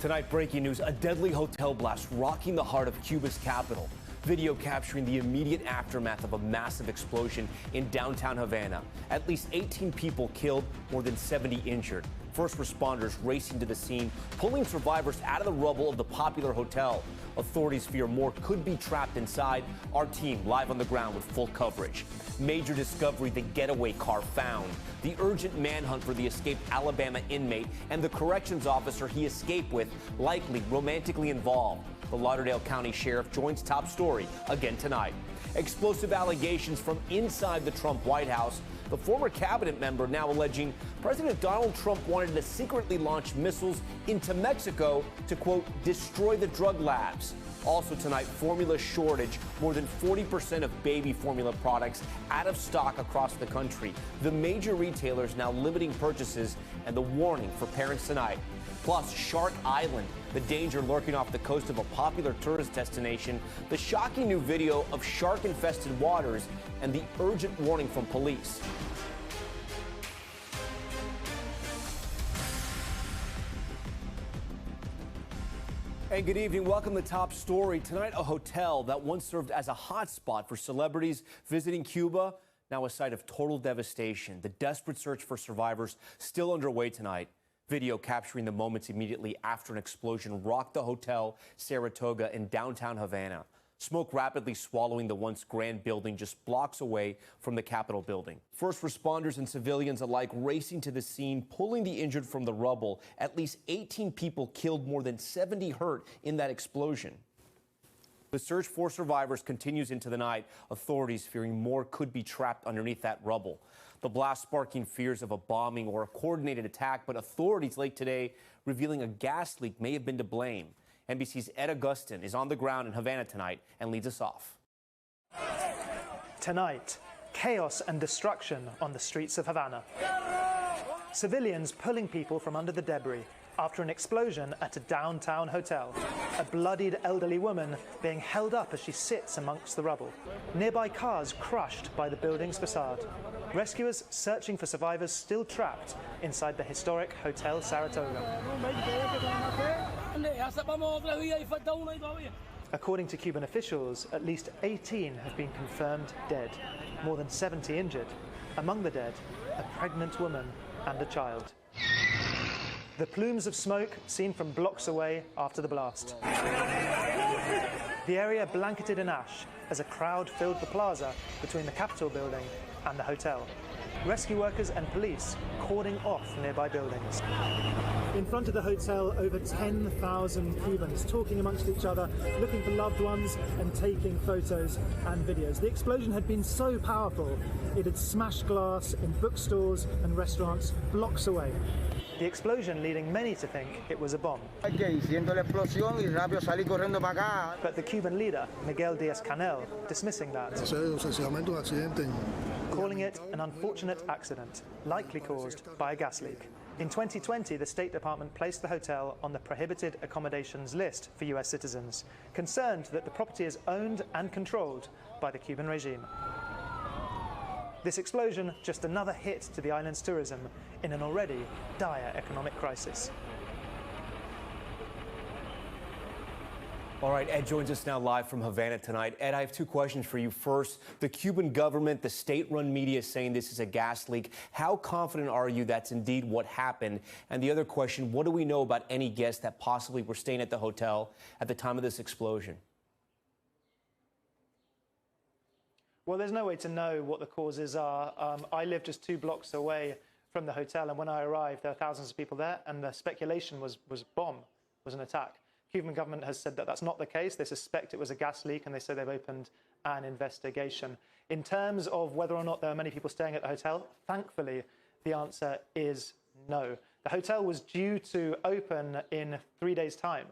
Tonight, breaking news, a deadly hotel blast rocking the heart of Cuba's capital. Video capturing the immediate aftermath of a massive explosion in downtown Havana. At least 18 people killed, more than 70 injured. First responders racing to the scene, pulling survivors out of the rubble of the popular hotel. Authorities fear more could be trapped inside. Our team live on the ground with full coverage. Major discovery, the getaway car found. The urgent manhunt for the escaped Alabama inmate and the corrections officer he escaped with, likely romantically involved. The Lauderdale County Sheriff joins Top Story again tonight. Explosive allegations from inside the Trump White House. The former cabinet member now alleging President Donald Trump wanted to secretly launch missiles into Mexico to, quote, destroy the drug labs. Also tonight, formula shortage. More than 40% of baby formula products out of stock across the country. The major retailers now limiting purchases, and the warning for parents tonight. Plus, Shark Island, the danger lurking off the coast of a popular tourist destination, the shocking new video of shark-infested waters, and the urgent warning from police. And good evening. Welcome to Top Story. Tonight, a hotel that once served as a hotspot for celebrities visiting Cuba, now a site of total devastation. The desperate search for survivors still underway tonight. Video capturing the moments immediately after an explosion rocked the Hotel Saratoga in downtown Havana. Smoke rapidly swallowing the once grand building just blocks away from the Capitol building. First responders and civilians alike racing to the scene, pulling the injured from the rubble. At least 18 people killed, more than 70 hurt in that explosion. The search for survivors continues into the night. Authorities fearing more could be trapped underneath that rubble. The blast sparking fears of a bombing or a coordinated attack, but authorities late today revealing a gas leak may have been to blame. NBC's Ed Augustin is on the ground in Havana tonight and leads us off. Tonight, chaos and destruction on the streets of Havana. Civilians pulling people from under the debris after an explosion at a downtown hotel. A bloodied elderly woman being held up as she sits amongst the rubble. Nearby cars crushed by the building's facade. Rescuers searching for survivors still trapped inside the historic Hotel Saratoga. According to Cuban officials, at least 18 have been confirmed dead, more than 70 injured. Among the dead, a pregnant woman and a child. The plumes of smoke seen from blocks away after the blast. The area blanketed in ash as a crowd filled the plaza between the Capitol building and the hotel. Rescue workers and police cordoning off nearby buildings. In front of the hotel, over 10,000 Cubans talking amongst each other, looking for loved ones and taking photos and videos. The explosion had been so powerful, it had smashed glass in bookstores and restaurants blocks away. The explosion leading many to think it was a bomb. But the Cuban leader, Miguel Díaz-Canel, dismissing that, calling it an unfortunate accident, likely caused by a gas leak. In 2020, the State Department placed the hotel on the prohibited accommodations list for US citizens, concerned that the property is owned and controlled by the Cuban regime. This explosion, just another hit to the island's tourism in an already dire economic crisis. All right, Ed joins us now live from Havana tonight. Ed, I have two questions for you. First, the Cuban government, the state-run media is saying this is a gas leak. How confident are you that's indeed what happened? And the other question, what do we know about any guests that possibly were staying at the hotel at the time of this explosion? Well, there's no way to know what the causes are. I live just 2 blocks away from the hotel, and when I arrived, there were thousands of people there, and the speculation was bomb, was an attack. Cuban government has said that that's not the case. They suspect it was a gas leak, and they say they've opened an investigation. In terms of whether or not there are many people staying at the hotel, thankfully, the answer is no. The hotel was due to open in 4 days' time,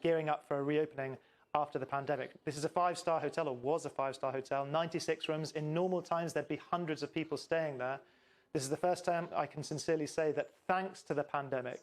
gearing up for a reopening after the pandemic. This is a 5-star hotel, or was a 5-star hotel, 96 rooms. In normal times, there'd be hundreds of people staying there. This is the first time I can sincerely say that thanks to the pandemic,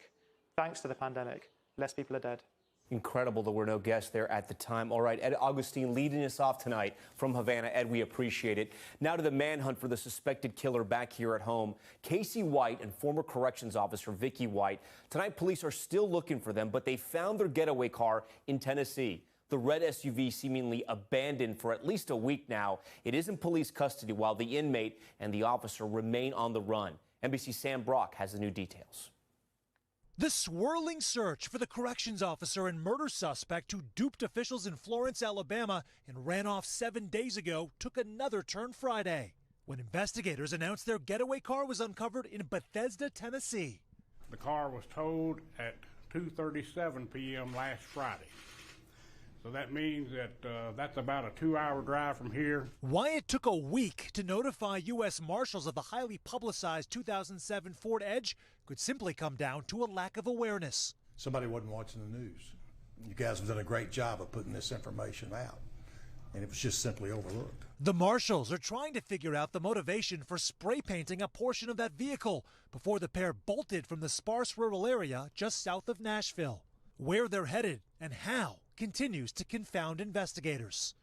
less people are dead. Incredible there were no guests there at the time. All right, Ed Augustine leading us off tonight from Havana. Ed, we appreciate it. Now to the manhunt for the suspected killer back here at home. Casey White and former corrections officer Vicky White. Tonight, police are still looking for them, but they found their getaway car in Tennessee. The red SUV seemingly abandoned for at least a week now. It is in police custody while the inmate and the officer remain on the run. NBC's Sam Brock has the new details. The swirling search for the corrections officer and murder suspect who duped officials in Florence, Alabama, and ran off 7 days ago took another turn Friday when investigators announced their getaway car was uncovered in Bethesda, Tennessee. The car was towed at 2:37 p.m. last Friday. So that means that that's about a 2-hour drive from here. Why it took a week to notify U.S. Marshals of the highly publicized 2007 Ford Edge could simply come down to a lack of awareness. Somebody wasn't watching the news. You guys have done a great job of putting this information out, and it was just simply overlooked. The Marshals are trying to figure out the motivation for spray painting a portion of that vehicle before the pair bolted from the sparse rural area just south of Nashville. Where they're headed and how continues to confound investigators.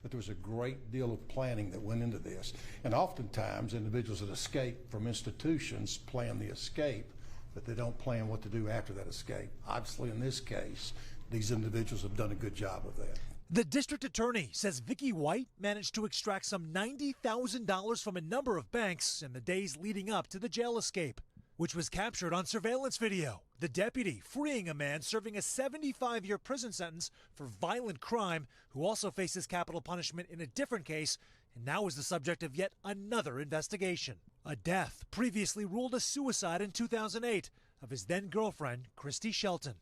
But there was a great deal of planning that went into this. And oftentimes individuals that escape from institutions plan the escape, but they don't plan what to do after that escape. Obviously, in this case, these individuals have done a good job of that. The district attorney says Vicky White managed to extract some $90,000 from a number of banks in the days leading up to the jail escape, which was captured on surveillance video. The deputy freeing a man serving a 75-year prison sentence for violent crime who also faces capital punishment in a different case and now is the subject of yet another investigation. A death previously ruled a suicide in 2008 of his then-girlfriend, Christy Shelton.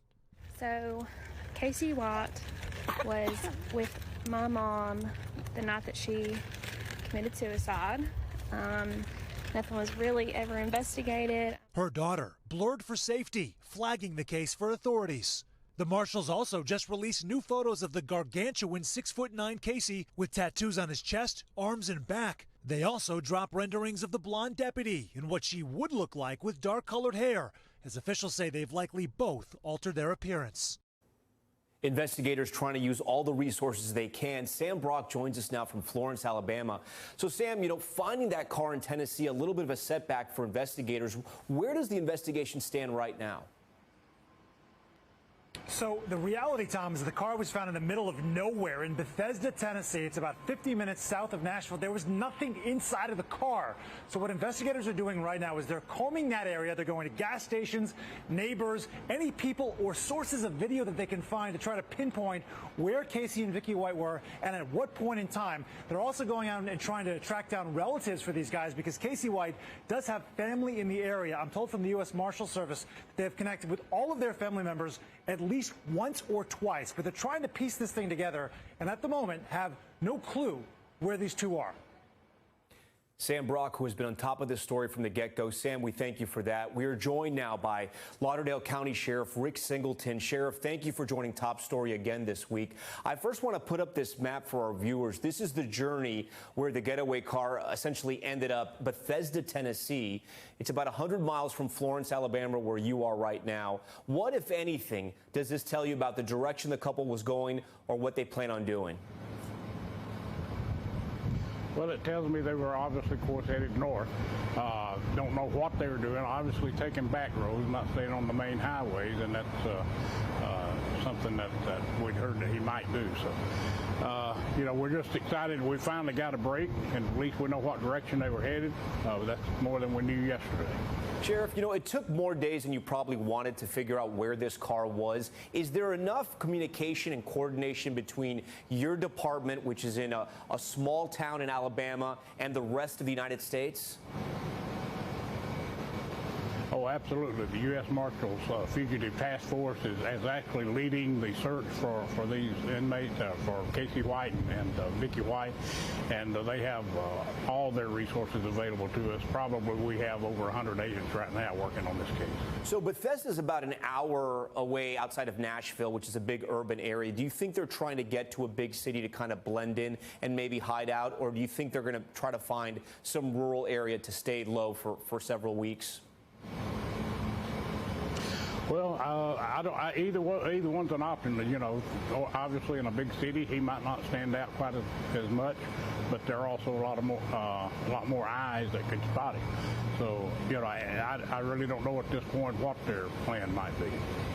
So Casey White was with my mom the night that she committed suicide. Nothing was really ever investigated. Her daughter blurred for safety, flagging the case for authorities. The Marshals also just released new photos of the gargantuan 6'9" Casey with tattoos on his chest, arms, and back. They also drop renderings of the blonde deputy in what she would look like with dark-colored hair, as officials say they've likely both altered their appearance. Investigators trying to use all the resources they can. Sam Brock joins us now from Florence, Alabama. So, Sam, finding that car in Tennessee, a little bit of a setback for investigators. Where does the investigation stand right now? So the reality, Tom, is the car was found in the middle of nowhere in Bethesda, Tennessee. It's about 50 minutes south of Nashville. There was nothing inside of the car. So what investigators are doing right now is they're combing that area. They're going to gas stations, neighbors, any people or sources of video that they can find to try to pinpoint where Casey and Vicky White were and at what point in time. They're also going out and trying to track down relatives for these guys because Casey White does have family in the area. I'm told from the U.S. Marshal Service they have connected with all of their family members at least once or twice, but they're trying to piece this thing together and at the moment have no clue where these two are. Sam Brock, who has been on top of this story from the get-go. Sam, we thank you for that. We are joined now by Lauderdale County Sheriff Rick Singleton. Sheriff, thank you for joining Top Story again this week. I first want to put up this map for our viewers. This is the journey where the getaway car essentially ended up, Bethesda, Tennessee. It's about 100 miles from Florence, Alabama, where you are right now. What, if anything, does this tell you about the direction the couple was going or what they plan on doing? Well, it tells me they were obviously, of course, headed north. Don't know what they were doing. Obviously taking back roads, not staying on the main highways, and that's something that we'd heard that he might do. So, we're just excited. We finally got a break, and at least we know what direction they were headed. That's more than we knew yesterday. Sheriff, it took more days than you probably wanted to figure out where this car was. Is there enough communication and coordination between your department, which is in a small town in Alabama, and the rest of the United States? Oh, absolutely. The U.S. Marshals Fugitive Task Force is actually leading the search for these inmates, for Casey White and Vicky White, and they have all their resources available to us. Probably we have over 100 agents right now working on this case. So Bethesda is about an hour away outside of Nashville, which is a big urban area. Do you think they're trying to get to a big city to kind of blend in and maybe hide out, or do you think they're going to try to find some rural area to stay low for several weeks? Well, either one's an option. You know, obviously in a big city, he might not stand out quite as much, but there are also a lot more eyes that can spot him. So, you know, I really don't know at this point what their plan might be.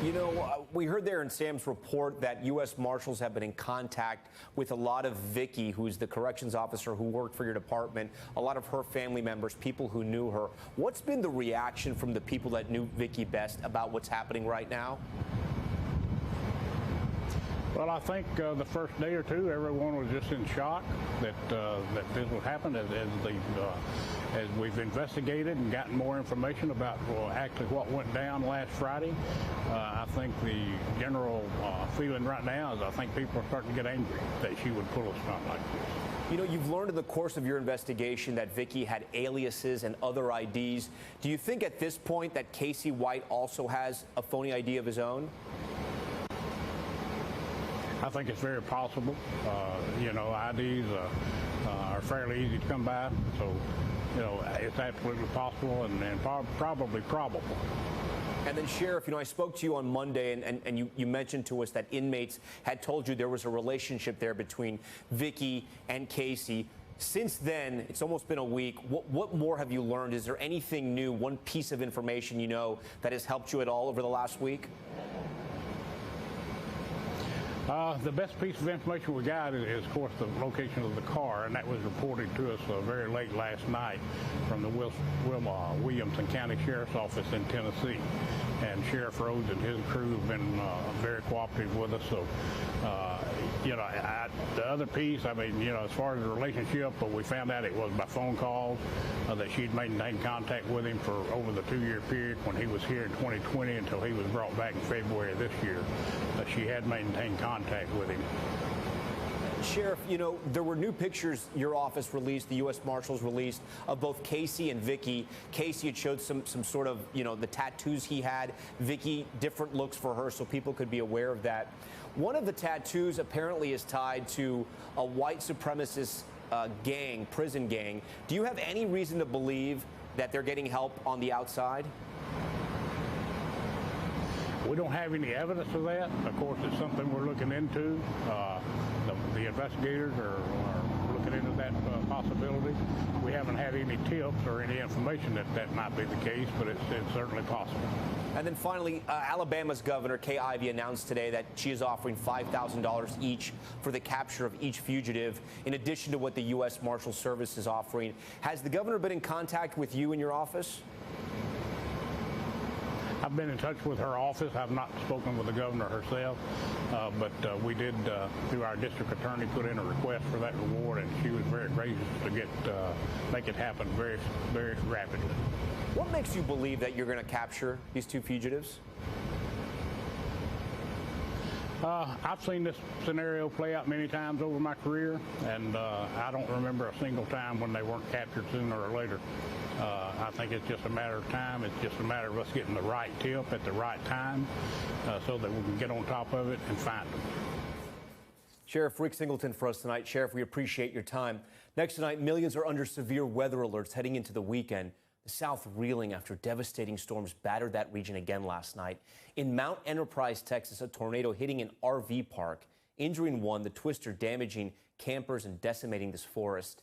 You know, we heard there in Sam's report that U.S. Marshals have been in contact with a lot of Vicky, who's the corrections officer who worked for your department, a lot of her family members, people who knew her. What's been the reaction from the people that knew Vicky best about what's happening right now? Well, I think the first day or two, everyone was just in shock that this would happen as we've investigated and gotten more information about actually what went down last Friday. I think the general feeling right now is I think people are starting to get angry that she would pull a stunt like this. You know, you've learned in the course of your investigation that Vicky had aliases and other IDs. Do you think at this point that Casey White also has a phony ID of his own? I think it's very possible. You know, IDs are fairly easy to come by, so, you know, it's absolutely possible and probably probable. And then, Sheriff, you know, I spoke to you on Monday, and you mentioned to us that inmates had told you there was a relationship there between Vicky and Casey. Since then, it's almost been a week. What more have you learned? Is there anything new, one piece of information you know that has helped you at all over the last week? The best piece of information we got is, of course, the location of the car, and that was reported to us very late last night from the Williamson County Sheriff's Office in Tennessee. And Sheriff Rhodes and his crew have been very cooperative with us. So, you know, the other piece, I mean, you know, as far as the relationship, but we found out it was by phone calls that she'd maintained contact with him for over the 2-year period when he was here in 2020 until he was brought back in February of this year. She had maintained contact with him. Sheriff, you know, there were new pictures your office released, the U.S. Marshals released, of both Casey and Vicky. Casey had showed some sort of, you know, the tattoos he had. Vicky, different looks for her, so people could be aware of that. One of the tattoos apparently is tied to a white supremacist gang, prison gang. Do you have any reason to believe that they're getting help on the outside? We don't have any evidence of that. Of course, it's something we're looking into. The investigators are looking into that possibility. We haven't had any tips or any information that might be the case, but it's certainly possible. And then finally, Alabama's Governor Kay Ivey announced today that she is offering $5,000 each for the capture of each fugitive, in addition to what the U.S. Marshal Service is offering. Has the governor been in contact with you in your office? I've been in touch with her office. I've not spoken with the governor herself, but we did, through our district attorney, put in a request for that reward, and she was very gracious to make it happen very, very rapidly. What makes you believe that you're going to capture these two fugitives? I've seen this scenario play out many times over my career, and I don't remember a single time when they weren't captured sooner or later. I think it's just a matter of time. It's just a matter of us getting the right tip at the right time so that we can get on top of it and find them. Sheriff Rick Singleton for us tonight. Sheriff, we appreciate your time. Next tonight, millions are under severe weather alerts heading into the weekend. The South reeling after devastating storms battered that region again last night. In Mount Enterprise, Texas, a tornado hitting an RV park, injuring one, the twister damaging campers and decimating this forest.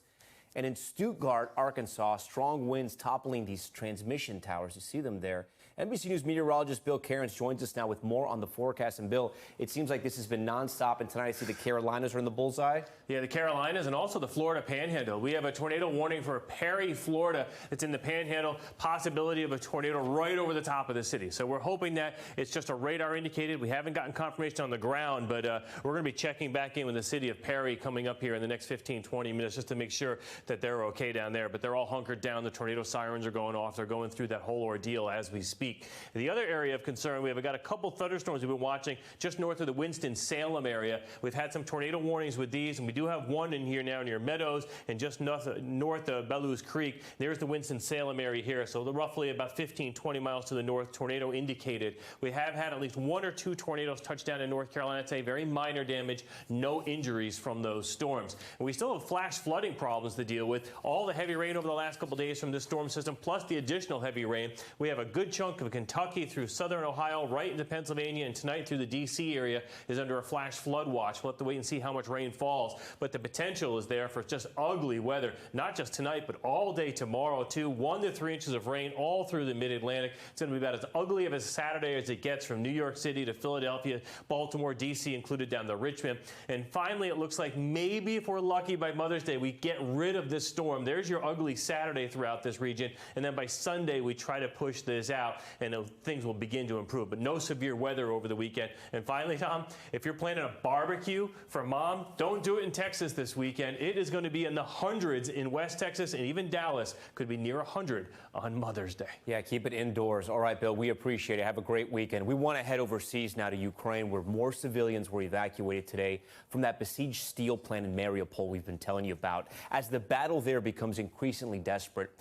And in Stuttgart, Arkansas, strong winds toppling these transmission towers. You see them there. NBC News meteorologist Bill Cairns joins us now with more on the forecast. And Bill, it seems like this has been nonstop, and tonight I see the Carolinas are in the bullseye. Yeah, the Carolinas and also the Florida Panhandle. We have a tornado warning for Perry, Florida. It's in the Panhandle. Possibility of a tornado right over the top of the city. So we're hoping that it's just a radar indicated. We haven't gotten confirmation on the ground, but we're going to be checking back in with the city of Perry coming up here in the next 15, 20 minutes just to make sure that they're okay down there. But they're all hunkered down. The tornado sirens are going off. They're going through that whole ordeal as we speak. The other area of concern, we've got a couple thunderstorms we've been watching just north of the Winston-Salem area. We've had some tornado warnings with these, and we do have one in here now near Meadows and just north of Bellows Creek. There's the Winston-Salem area here, so they're roughly about 15, 20 miles to the north, tornado indicated. We have had at least 1 or 2 tornadoes touch down in North Carolina today, very minor damage, no injuries from those storms. And we still have flash flooding problems to deal with. All the heavy rain over the last couple days from this storm system, plus the additional heavy rain. We have a good chunk chunk of Kentucky through southern Ohio, right into Pennsylvania, and tonight through the D.C. area is under a flash flood watch. We'll have to wait and see how much rain falls, but the potential is there for just ugly weather, not just tonight, but all day tomorrow, too. 1 to 3 inches of rain all through the mid-Atlantic. It's going to be about as ugly of a Saturday as it gets, from New York City to Philadelphia, Baltimore, D.C. included, down to Richmond. And finally, it looks like maybe if we're lucky by Mother's Day, we get rid of this storm. There's your ugly Saturday throughout this region. And then by Sunday, we try to push this out, and things will begin to improve. But no severe weather over the weekend. And finally, Tom, if you're planning a barbecue for Mom, don't do it in Texas this weekend. It is going to be in the hundreds in West Texas, and even Dallas could be near 100 on Mother's Day. Yeah, keep it indoors. All right, Bill, we appreciate it. Have a great weekend. We want to head overseas now to Ukraine, where more civilians were evacuated today from that besieged steel plant in Mariupol we've been telling you about, as the battle there becomes increasingly desperate.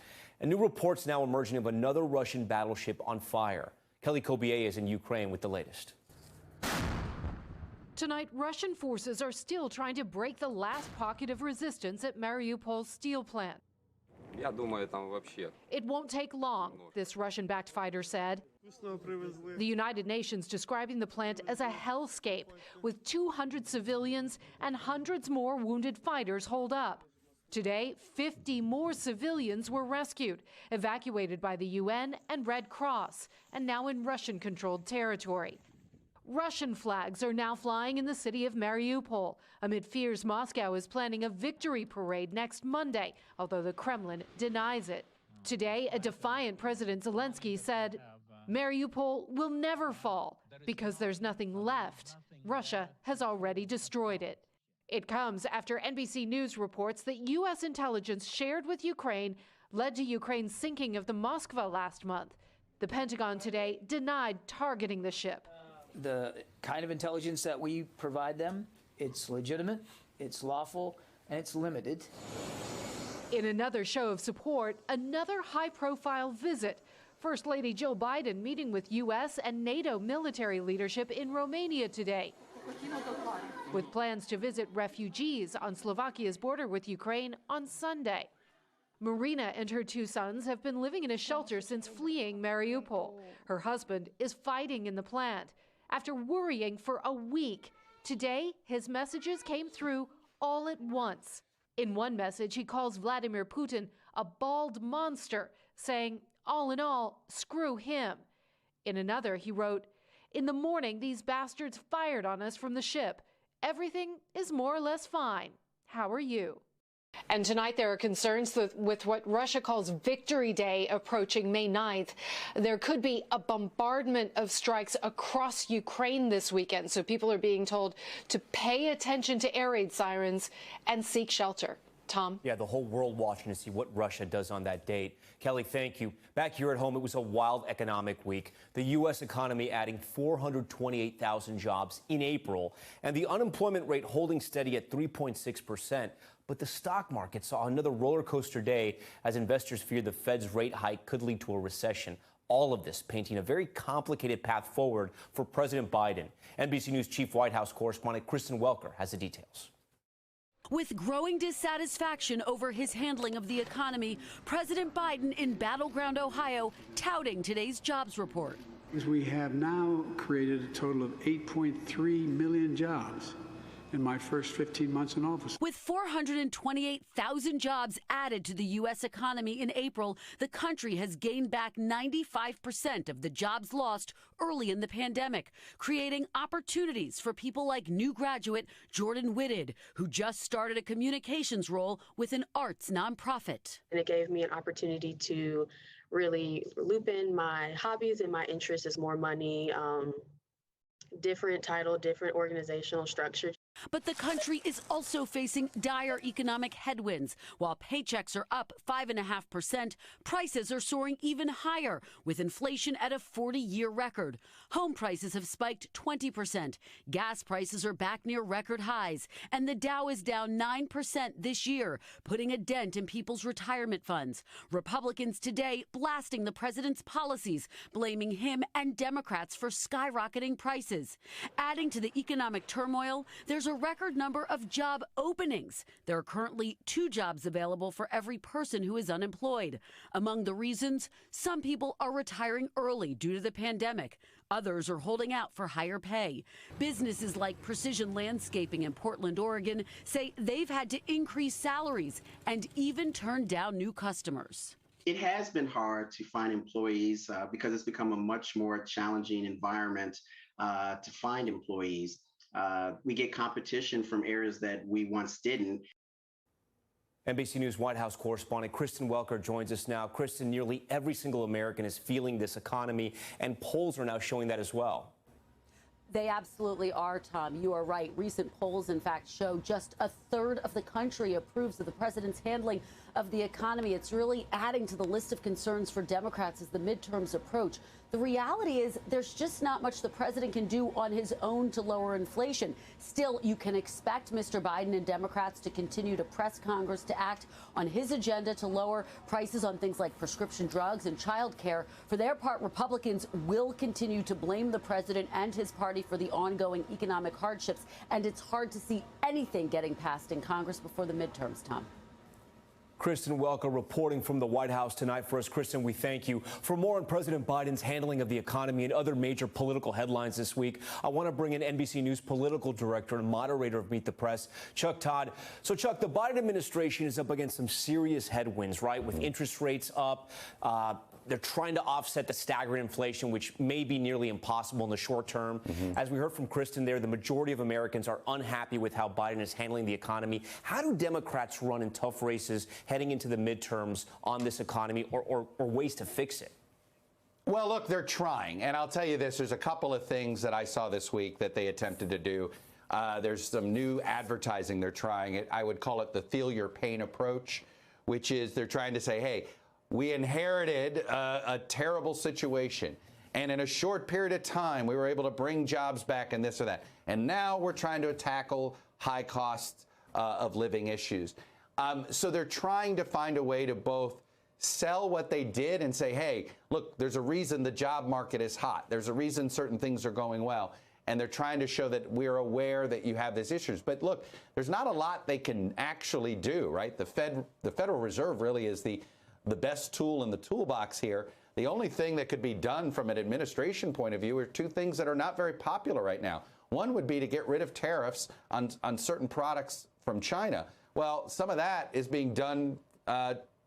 And new reports now emerging of another Russian battleship on fire. Kelly Kobier is in Ukraine with the latest. Tonight, Russian forces are still trying to break the last pocket of resistance at Mariupol's steel plant. It won't take long, this Russian-backed fighter said. The United Nations describing the plant as a hellscape, with 200 civilians and hundreds more wounded fighters holed up. Today, 50 more civilians were rescued, evacuated by the UN and Red Cross, and now in Russian-controlled territory. Russian flags are now flying in the city of Mariupol, amid fears Moscow is planning a victory parade next Monday, although the Kremlin denies it. Today, a defiant President Zelensky said, Mariupol will never fall because there's nothing left. Russia has already destroyed it. It comes after NBC News reports that U.S. intelligence shared with Ukraine led to Ukraine's sinking of the Moskva last month. The Pentagon today denied targeting the ship. The kind of intelligence that we provide them, it's legitimate, it's lawful, and it's limited. In another show of support, another high-profile visit. First Lady Jill Biden meeting with U.S. and NATO military leadership in Romania today, with plans to visit refugees on Slovakia's border with Ukraine on Sunday. Marina and her 2 sons have been living in a shelter since fleeing Mariupol. Her husband is fighting in the plant. After worrying for a week, today his messages came through all at once. In one message, he calls Vladimir Putin a bald monster, saying, all in all, screw him. In another, he wrote, in the morning, these bastards fired on us from the ship. Everything is more or less fine. How are you? And tonight there are concerns with what Russia calls Victory Day approaching May 9th. There could be a bombardment of strikes across Ukraine this weekend, so people are being told to pay attention to air raid sirens and seek shelter. Tom? Yeah, the whole world watching to see what Russia does on that date. Kelly, thank you. Back here at home, it was a wild economic week. The U.S. economy adding 428,000 jobs in April, and the unemployment rate holding steady at 3.6%. But the stock market saw another roller coaster day as investors feared the Fed's rate hike could lead to a recession. All of this painting a very complicated path forward for President Biden. NBC News Chief White House correspondent Kristen Welker has the details. With growing dissatisfaction over his handling of the economy, President Biden in battleground Ohio touting today's jobs report. We have now created a total of 8.3 million jobs in my first 15 months in office. With 428,000 jobs added to the U.S. economy in April, the country has gained back 95% of the jobs lost early in the pandemic, creating opportunities for people like new graduate Jordan Whitted, who just started a communications role with an arts nonprofit. And it gave me an opportunity to really loop in my hobbies and my interests as more money, different title, different organizational structure. But the country is also facing dire economic headwinds. While paychecks are up 5.5%, prices are soaring even higher, with inflation at a 40-year record. Home prices have spiked 20%. Gas prices are back near record highs. And the Dow is down 9% this year, putting a dent in people's retirement funds. Republicans today blasting the president's policies, blaming him and Democrats for skyrocketing prices. Adding to the economic turmoil, there's there's a record number of job openings. There are currently 2 jobs available for every person who is unemployed. Among the reasons, some people are retiring early due to the pandemic. Others are holding out for higher pay. Businesses like Precision Landscaping in Portland, Oregon, say they've had to increase salaries and even turn down new customers. It has been hard to find employees because it's become a much more challenging environment to find employees. We get competition from areas that we once didn't. NBC News White House correspondent Kristen Welker joins us now. Kristen, nearly every single American is feeling this economy, and polls are now showing that as well. They absolutely are, Tom. You are right. Recent polls, in fact, show just a third of the country approves of the president's handling of the economy. It's really adding to the list of concerns for Democrats as the midterms approach. The reality is there's just not much the president can do on his own to lower inflation. Still, you can expect Mr. Biden and Democrats to continue to press Congress to act on his agenda to lower prices on things like prescription drugs and child care. For their part, Republicans will continue to blame the president and his party for the ongoing economic hardships, and it's hard to see anything getting passed in Congress before the midterms, Tom. Kristen Welker reporting from the White House tonight for us. Kristen, we thank you. For more on President Biden's handling of the economy and other major political headlines this week, I want to bring in NBC News political director and moderator of Meet the Press, Chuck Todd. So, Chuck, the Biden administration is up against some serious headwinds, right, with interest rates up. They're trying to offset the staggering inflation, which may be nearly impossible in the short term. As we heard from Kristen there, the majority of Americans are unhappy with how Biden is handling the economy. How do Democrats run in tough races heading into the midterms on this economy, or ways to fix it? Well, look, they're trying. And I'll tell you this, there's a couple of things that I saw this week that they attempted to do. There's some new advertising they're trying. I would call it the feel your pain approach, which is they're trying to say, hey, we inherited a terrible situation, and in a short period of time, we were able to bring jobs back and this or that. And now we're trying to tackle high costs of living issues. So they're trying to find a way to both sell what they did and say, hey, look, there's a reason the job market is hot. There's a reason certain things are going well. And they're trying to show that we're aware that you have these issues. But look, there's not a lot they can actually do, right? The Federal Reserve really is the best tool in the toolbox here. The only thing that could be done from an administration point of view are 2 things that are not very popular right now. One would be to get rid of tariffs on certain products from China. Well, some of that is being done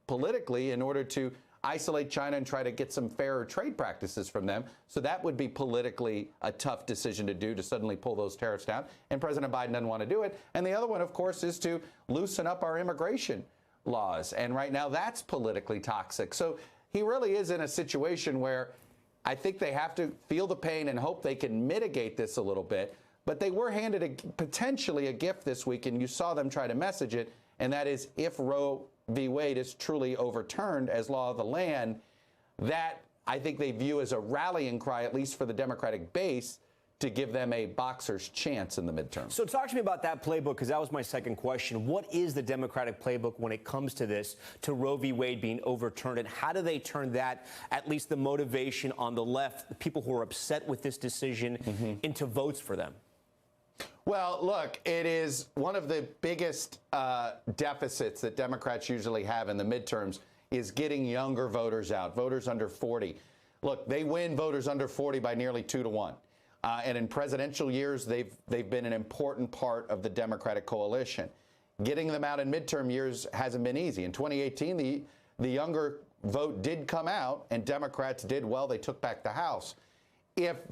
politically in order to isolate China and try to get some fairer trade practices from them. So that would be politically a tough decision to do, to suddenly pull those tariffs down. And President Biden doesn't want to do it. And the other one, of course, is to loosen up our immigration laws. And right now that's politically toxic. So he really is in a situation where I think they have to feel the pain and hope they can mitigate this a little bit. But they were handed potentially a gift this week, and you saw them try to message it, and that is if Roe v. Wade is truly overturned as law of the land, that I think they view as a rallying cry, at least for the Democratic base, to give them a boxer's chance in the midterm. So talk to me about that playbook, because that was my second question. What is the Democratic playbook when it comes to this, to Roe v. Wade being overturned, and how do they turn that, at least the motivation on the left, the people who are upset with this decision, into votes for them? Well, look, it is one of the biggest deficits that Democrats usually have in the midterms is getting younger voters out, voters under 40. Look, they win voters under 40 by nearly 2-1. And in presidential years, they've been an important part of the Democratic coalition. Getting them out in midterm years hasn't been easy. In 2018, the younger vote did come out, and Democrats did well. They took back the House. If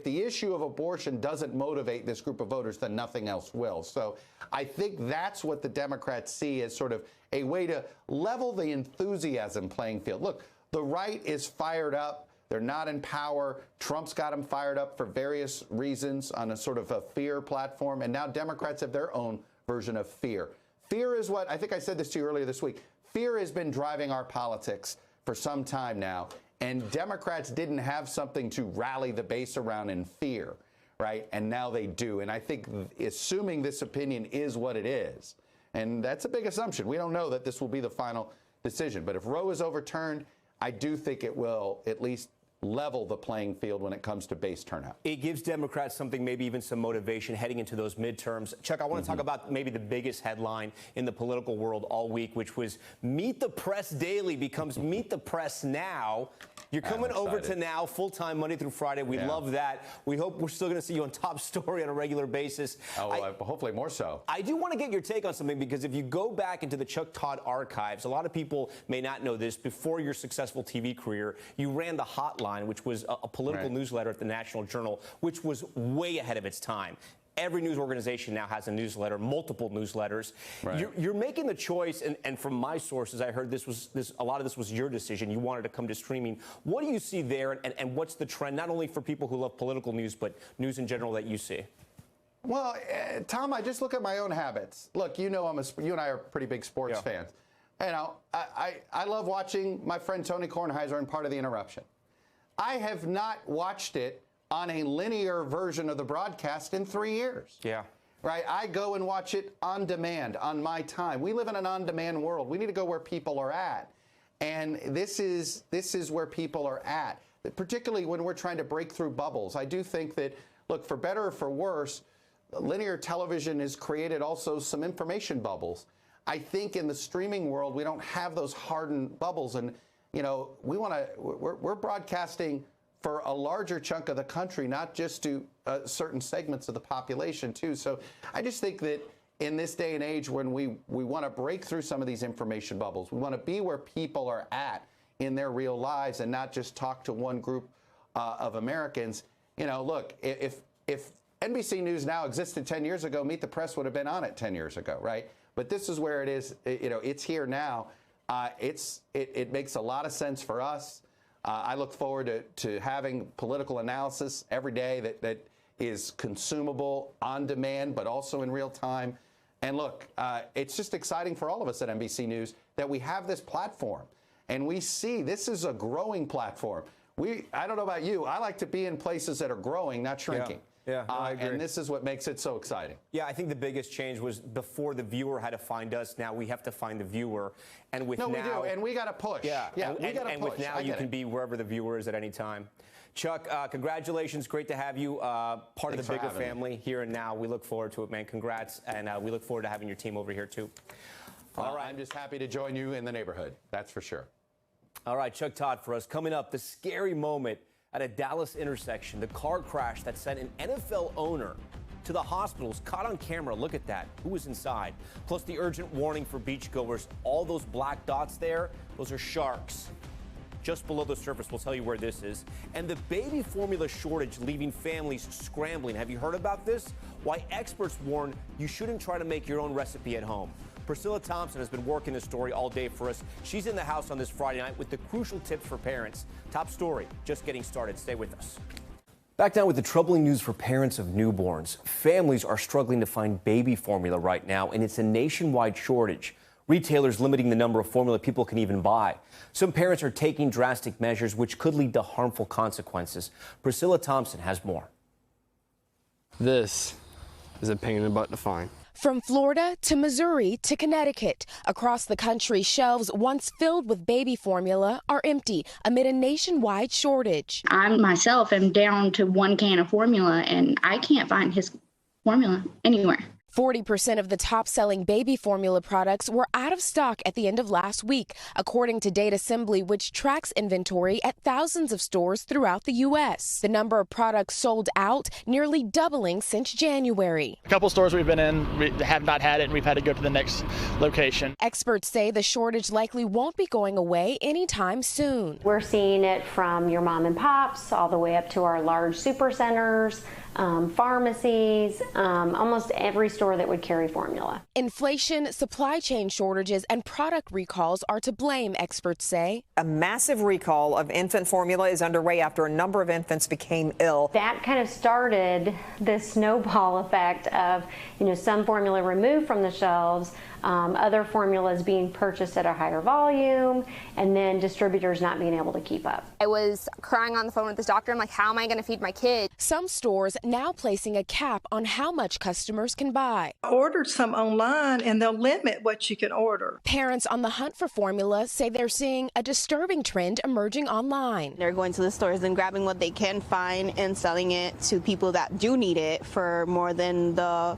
the issue of abortion doesn't motivate this group of voters, then nothing else will. So I think that's what the Democrats see as sort of a way to level the enthusiasm playing field. Look, the right is fired up. They're not in power. Trump's got them fired up for various reasons on a sort of a fear platform. And now Democrats have their own version of fear. Fear is what, I think I said this to you earlier this week, fear has been driving our politics for some time now. And Democrats didn't have something to rally the base around in fear, right? And now they do. And I think assuming this opinion is what it is, and that's a big assumption. We don't know that this will be the final decision. But if Roe is overturned, I do think it will at least level the playing field when it comes to base turnout. It gives Democrats something, maybe even some motivation heading into those midterms. Chuck, I want to talk about maybe the biggest headline in the political world all week, which was Meet the Press Daily becomes Meet the Press Now. You're coming over to Now full-time Monday through Friday. We love that. We hope we're still going to see you on Top Story on a regular basis. Hopefully more so. I do want to get your take on something, because if you go back into the Chuck Todd archives, a lot of people may not know this. Before your successful TV career, you ran the Hotline, which was a political newsletter at the National Journal, which was way ahead of its time. Every news organization now has a newsletter, multiple newsletters. You're making the choice, and from my sources, I heard a lot of this was your decision. You wanted to come to streaming. What do you see there, and what's the trend, not only for people who love political news, but news in general that you see? Well, Tom, I just look at my own habits. Look, you know, you and I are pretty big sports fans. You know, I love watching my friend Tony Kornheiser in Part of the Interruption. I have not watched it on a linear version of the broadcast in 3 years. Right? I go and watch it on demand, on my time. We live in an on-demand world. We need to go where people are at. And this is where people are at, particularly when we're trying to break through bubbles. I do think that, look, for better or for worse, linear television has created also some information bubbles. I think in the streaming world, we don't have those hardened bubbles. And, you know, we're broadcasting for a larger chunk of the country, not just to certain segments of the population, too. So I just think that in this day and age, when we want to break through some of these information bubbles, we want to be where people are at in their real lives and not just talk to one group of Americans. You know, look, if NBC News Now existed 10 years ago, Meet the Press would have been on it 10 years ago, right? But this is where it is. You know, it's here now. It makes a lot of sense for us. I look forward to having political analysis every day that is consumable, on demand, but also in real time. And look, it's just exciting for all of us at NBC News that we have this platform. And we see this is a growing platform. I don't know about you, I like to be in places that are growing, not shrinking. No, I agree. And this is what makes it so exciting. Yeah, I think the biggest change was before the viewer had to find us. Now we have to find the viewer. And with we do, and we got to push. We got to push. And with Now, you can be wherever the viewer is at any time. Chuck, congratulations. Great to have you part of the bigger family here and Now. We look forward to it, man. Congrats. And we look forward to having your team over here, too. All right. I'm just happy to join you in the neighborhood. That's for sure. All right, Chuck Todd for us. Coming up, the scary moment at a Dallas intersection, the car crash that sent an NFL owner to the hospitals, caught on camera. Look at that. Who was inside? Plus the urgent warning for beachgoers. All those black dots there, those are sharks. Just below the surface, we'll tell you where this is. And the baby formula shortage leaving families scrambling. Have you heard about this? Why experts warn you shouldn't try to make your own recipe at home. Priscilla Thompson has been working this story all day for us. She's in the house on this Friday night with the crucial tips for parents. Top story, just getting started. Stay with us. Back now with the troubling news for parents of newborns. Families are struggling to find baby formula right now, and it's a nationwide shortage. Retailers limiting the number of formula people can even buy. Some parents are taking drastic measures which could lead to harmful consequences. Priscilla Thompson has more. This is a pain in the butt to find. From Florida to Missouri to Connecticut, across the country, shelves once filled with baby formula are empty amid a nationwide shortage. I myself am down to 1 can of formula, and I can't find his formula anywhere. 40% of the top-selling baby formula products were out of stock at the end of last week, according to Data Assembly, which tracks inventory at thousands of stores throughout the U.S. The number of products sold out nearly doubling since January. A couple stores we've been in we have not had it, and we've had to go to the next location. Experts say the shortage likely won't be going away anytime soon. We're seeing it from your mom and pops all the way up to our large super centers, pharmacies, almost every store that would carry formula. Inflation, supply chain shortages, and product recalls are to blame, experts say. A massive recall of infant formula is underway after a number of infants became ill. That kind of started this snowball effect of, some formula removed from the shelves, other formulas being purchased at a higher volume, and then distributors not being able to keep up. I was crying on the phone with this doctor. I'm like, how am I going to feed my kid? Some stores now placing a cap on how much customers can buy. supply. I ordered some online and they'll limit what you can order. Parents on the hunt for formula say they're seeing a disturbing trend emerging online. They're going to the stores and grabbing what they can find and selling it to people that do need it for more than the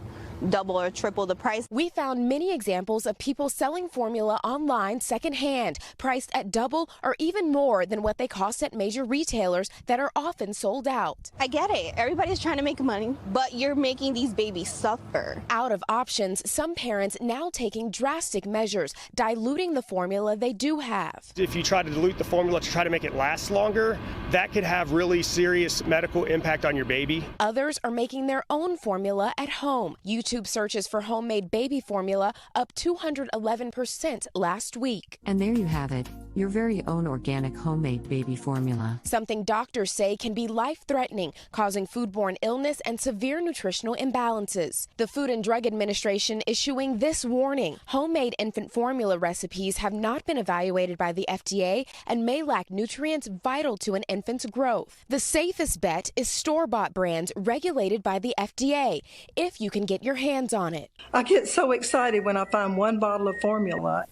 double or triple the price. We found many examples of people selling formula online secondhand, priced at double or even more than what they cost at major retailers that are often sold out. I get it. Everybody's trying to make money, but you're making these babies suffer. Out of options, some parents now taking drastic measures, diluting the formula they do have. If you try to dilute the formula to try to make it last longer, that could have really serious medical impact on your baby. Others are making their own formula at home. YouTube searches for homemade baby formula up 211% last week. And there you have it, your very own organic homemade baby formula. Something doctors say can be life-threatening, causing foodborne illness and severe nutritional imbalances. The Food and Drug Administration issuing this warning. Homemade infant formula recipes have not been evaluated by the FDA and may lack nutrients vital to an infant's growth. The safest bet is store-bought brands regulated by the FDA, if you can get your hands on it. I get so excited when I find one bottle of formula.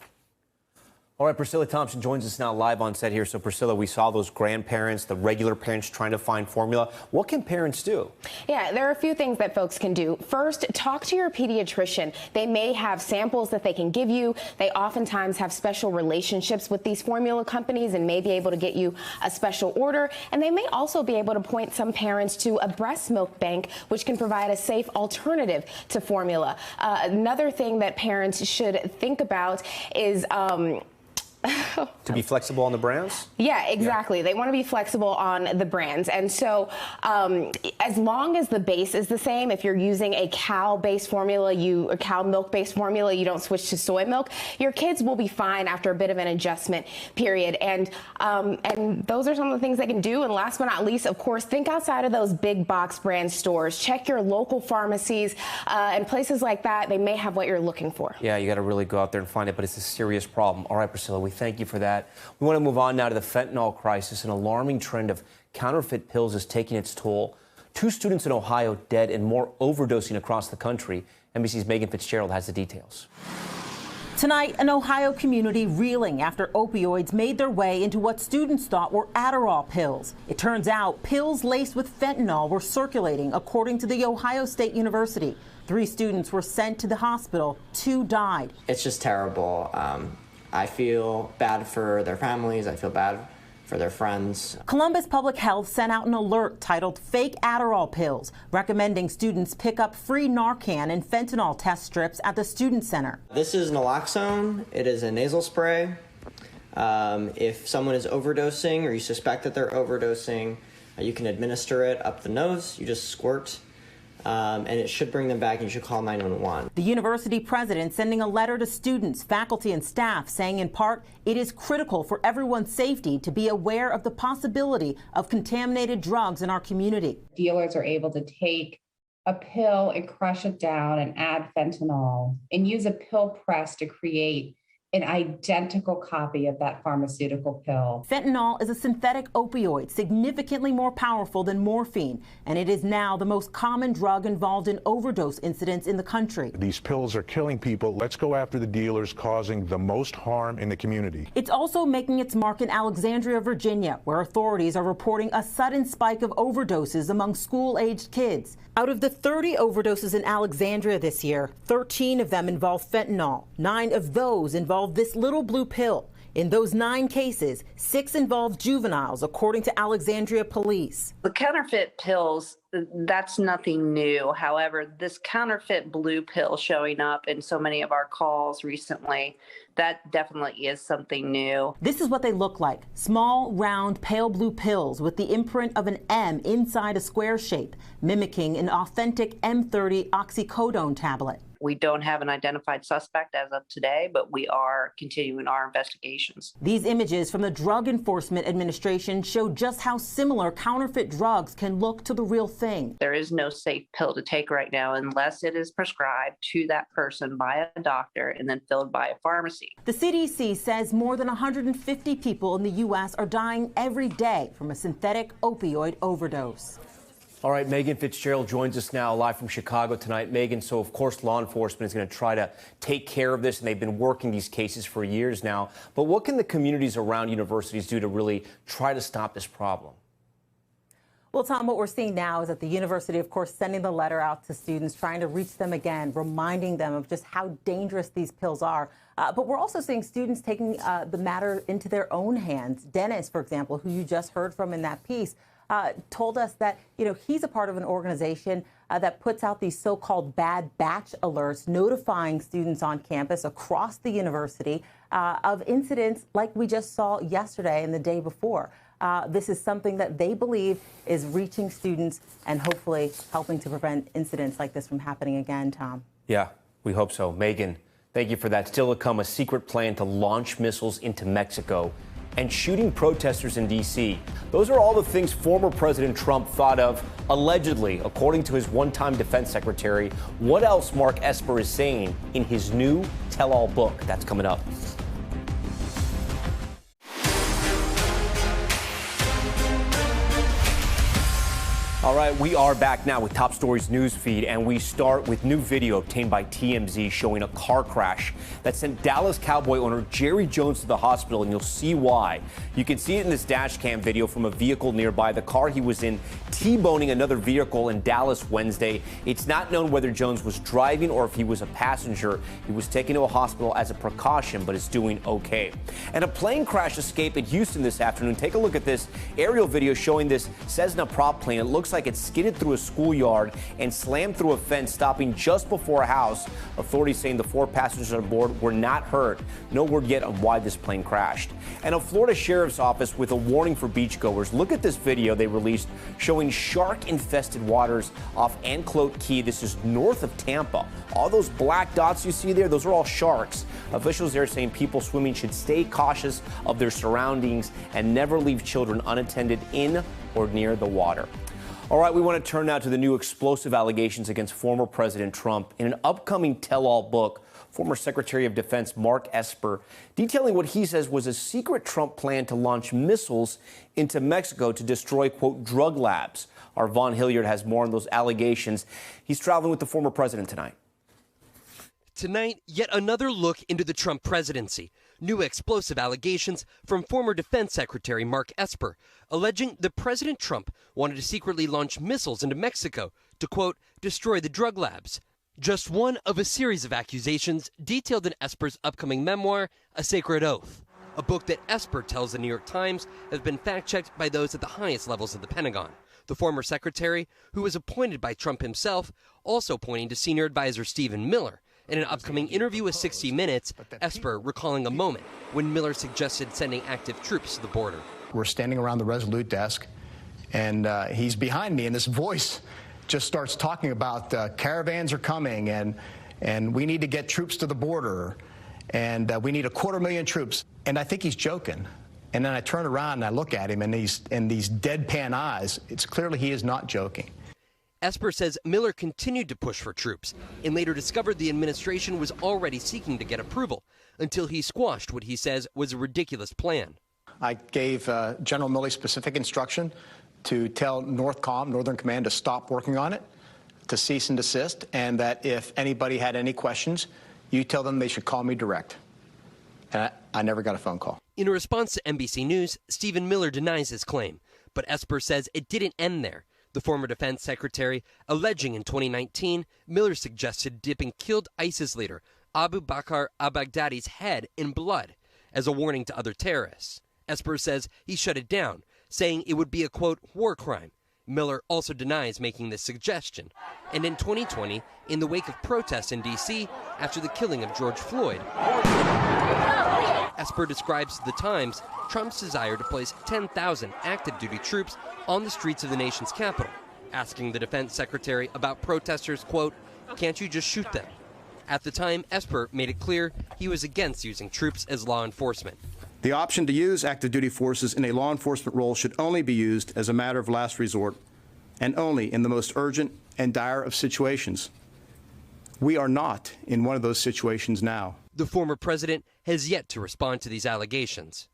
All right, Priscilla Thompson joins us now live on set here. So, Priscilla, we saw those grandparents, the regular parents trying to find formula. What can parents do? Yeah, there are a few things that folks can do. First, talk to your pediatrician. They may have samples that they can give you. They oftentimes have special relationships with these formula companies and may be able to get you a special order. And they may also be able to point some parents to a breast milk bank, which can provide a safe alternative to formula. Another thing that parents should think about is to be flexible on the brands? Yeah, exactly. Yeah. They want to be flexible on the brands. And so as long as the base is the same, if you're using a cow-based formula, a cow milk-based formula, you don't switch to soy milk, your kids will be fine after a bit of an adjustment period. And those are some of the things they can do. And last but not least, of course, think outside of those big box brand stores. Check your local pharmacies and places like that. They may have what you're looking for. Yeah, you got to really go out there and find it, but it's a serious problem. All right, Priscilla, we thank you for that. We want to move on now to the fentanyl crisis. An alarming trend of counterfeit pills is taking its toll. 2 students in Ohio dead and more overdosing across the country. NBC's Megan Fitzgerald has the details. Tonight, an Ohio community reeling after opioids made their way into what students thought were Adderall pills. It turns out pills laced with fentanyl were circulating, according to the Ohio State University. 3 students were sent to the hospital. 2 died. It's just terrible. I feel bad for their families. I feel bad for their friends. Columbus Public Health sent out an alert titled Fake Adderall Pills, recommending students pick up free Narcan and fentanyl test strips at the Student Center. This is naloxone. It is a nasal spray. If someone is overdosing or you suspect that they're overdosing, you can administer it up the nose. You just squirt. And it should bring them back, and you should call 911. The university president sending a letter to students, faculty, and staff saying in part, it is critical for everyone's safety to be aware of the possibility of contaminated drugs in our community. Dealers are able to take a pill and crush it down and add fentanyl and use a pill press to create an identical copy of that pharmaceutical pill. Fentanyl is a synthetic opioid, significantly more powerful than morphine, and it is now the most common drug involved in overdose incidents in the country. These pills are killing people. Let's go after the dealers causing the most harm in the community. It's also making its mark in Alexandria, Virginia, where authorities are reporting a sudden spike of overdoses among school-aged kids. Out of the 30 overdoses in Alexandria this year, 13 of them involve fentanyl. 9 of those involve this little blue pill. In those 9 cases, 6 involved juveniles, according to Alexandria police. The counterfeit pills, that's nothing new. However, this counterfeit blue pill showing up in so many of our calls recently, that definitely is something new. This is what they look like. Small, round, pale blue pills with the imprint of an M inside a square shape, mimicking an authentic M30 oxycodone tablet. We don't have an identified suspect as of today, but we are continuing our investigations. These images from the Drug Enforcement Administration show just how similar counterfeit drugs can look to the real thing. There is no safe pill to take right now unless it is prescribed to that person by a doctor and then filled by a pharmacy. The CDC says more than 150 people in the U.S. are dying every day from a synthetic opioid overdose. All right, Megan Fitzgerald joins us now live from Chicago tonight. Megan, so of course law enforcement is going to try to take care of this, and they've been working these cases for years now. But what can the communities around universities do to really try to stop this problem? Well, Tom, what we're seeing now is that the university, of course, sending the letter out to students, trying to reach them again, reminding them of just how dangerous these pills are. But we're also seeing students taking the matter into their own hands. Dennis, for example, who you just heard from in that piece, told us that, he's a part of an organization that puts out these so-called bad batch alerts, notifying students on campus across the university of incidents like we just saw yesterday and the day before. This is something that they believe is reaching students and hopefully helping to prevent incidents like this from happening again, Tom. Yeah, we hope so. Megan, thank you for that. Still to come, a secret plan to launch missiles into Mexico and shooting protesters in D.C. Those are all the things former President Trump thought of, allegedly, according to his one-time defense secretary. What else Mark Esper is saying in his new tell-all book? That's coming up. All right, we are back now with Top Stories news feed, and we start with new video obtained by TMZ showing a car crash that sent Dallas Cowboy owner Jerry Jones to the hospital, and you'll see why. You can see it in this dash cam video from a vehicle nearby. The car he was in T-boning another vehicle in Dallas Wednesday. It's not known whether Jones was driving or if he was a passenger. He was taken to a hospital as a precaution, but is doing okay. And a plane crash escape in Houston this afternoon. Take a look at this aerial video showing this Cessna prop plane. It looks like it skidded through a schoolyard and slammed through a fence, stopping just before a house. Authorities saying the 4 passengers on board were not hurt. No word yet on why this plane crashed. And a Florida sheriff's office with a warning for beachgoers. Look at this video they released showing shark-infested waters off Anclote Key. This is north of Tampa. All those black dots you see there, those are all sharks. Officials there saying people swimming should stay cautious of their surroundings and never leave children unattended in or near the water. All right, we want to turn now to the new explosive allegations against former President Trump. In an upcoming tell-all book, former Secretary of Defense Mark Esper detailing what he says was a secret Trump plan to launch missiles into Mexico to destroy, quote, drug labs. Our Vaughn Hilliard has more on those allegations. He's traveling with the former president tonight. Tonight, yet another look into the Trump presidency. New explosive allegations from former Defense Secretary Mark Esper, alleging that President Trump wanted to secretly launch missiles into Mexico to, quote, destroy the drug labs. Just one of a series of accusations detailed in Esper's upcoming memoir, A Sacred Oath, a book that Esper tells the New York Times has been fact-checked by those at the highest levels of the Pentagon. The former secretary, who was appointed by Trump himself, also pointing to senior advisor Stephen Miller. In an upcoming interview with 60 Minutes, Esper recalling a moment when Miller suggested sending active troops to the border. We're standing around the Resolute desk, and he's behind me, and this voice just starts talking about caravans are coming, and we need to get troops to the border, and we need 250,000 troops. And I think he's joking. And then I turn around and I look at him, and these deadpan eyes, it's clearly he is not joking. Esper says Miller continued to push for troops and later discovered the administration was already seeking to get approval until he squashed what he says was a ridiculous plan. I gave General Milley specific instruction to tell NORTHCOM, Northern Command, to stop working on it, to cease and desist, and that if anybody had any questions, you tell them they should call me direct. And I never got a phone call. In a response to NBC News, Stephen Miller denies his claim, but Esper says it didn't end there. The former defense secretary alleging in 2019, Miller suggested dipping killed ISIS leader Abu Bakr al-Baghdadi's head in blood as a warning to other terrorists. Esper says he shut it down, saying it would be a, quote, war crime. Miller also denies making this suggestion. And in 2020, in the wake of protests in D.C. after the killing of George Floyd, Esper describes to the Times Trump's desire to place 10,000 active duty troops on the streets of the nation's capital, asking the defense secretary about protesters, quote, can't you just shoot them? At the time, Esper made it clear he was against using troops as law enforcement. The option to use active duty forces in a law enforcement role should only be used as a matter of last resort and only in the most urgent and dire of situations. We are not in one of those situations now. The former president has yet to respond to these allegations.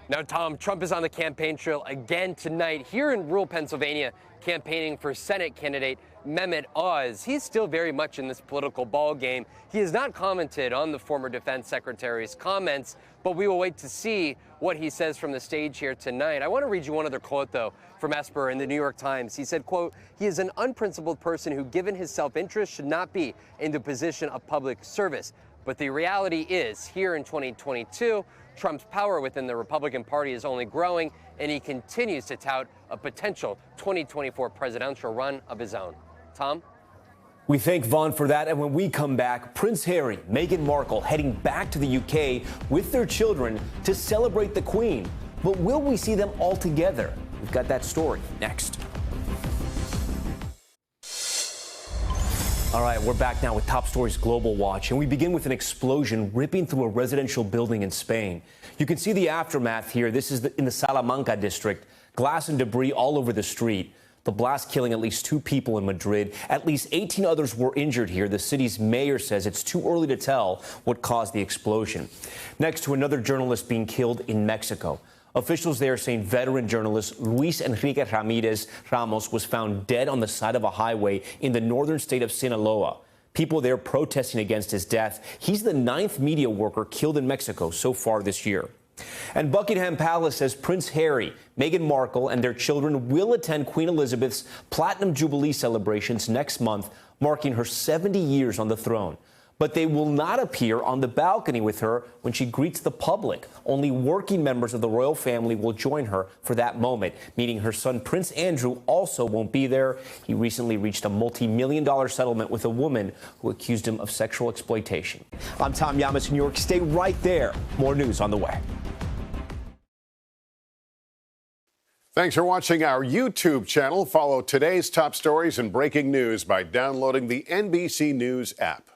Now, Tom, Trump is on the campaign trail again tonight here in rural Pennsylvania, campaigning for Senate candidate Mehmet Oz. He's still very much in this political ball game. He has not commented on the former defense secretary's comments, but we will wait to see what he says from the stage here tonight. I want to read you one other quote, though, from Esper in the New York Times. He said, quote, "He is an unprincipled person who, given his self-interest, should not be in the position of public service. But the reality is, here in 2022, Trump's power within the Republican Party is only growing, and he continues to tout a potential 2024 presidential run of his own." Tom? We thank Vaughn for that. And when we come back, Prince Harry, Meghan Markle heading back to the UK with their children to celebrate the Queen. But will we see them all together? We've got that story next. All right, we're back now with Top Stories Global Watch, and we begin with an explosion ripping through a residential building in Spain. You can see the aftermath here. This is in the Salamanca district. Glass and debris all over the street. The blast killing at least 2 people in Madrid. At least 18 others were injured here. The city's mayor says it's too early to tell what caused the explosion. Next to another journalist being killed in Mexico. Officials there saying veteran journalist Luis Enrique Ramirez Ramos was found dead on the side of a highway in the northern state of Sinaloa. People there protesting against his death. He's the 9th media worker killed in Mexico so far this year. And Buckingham Palace says Prince Harry, Meghan Markle, and their children will attend Queen Elizabeth's Platinum Jubilee celebrations next month, marking her 70 years on the throne. But they will not appear on the balcony with her when she greets the public. Only working members of the royal family will join her for that moment, meaning her son Prince Andrew also won't be there. He recently reached a multi-million-dollar settlement with a woman who accused him of sexual exploitation. I'm Tom Llamas in New York. Stay right there. More news on the way. Thanks for watching our YouTube channel. Follow today's top stories and breaking news by downloading the NBC News app.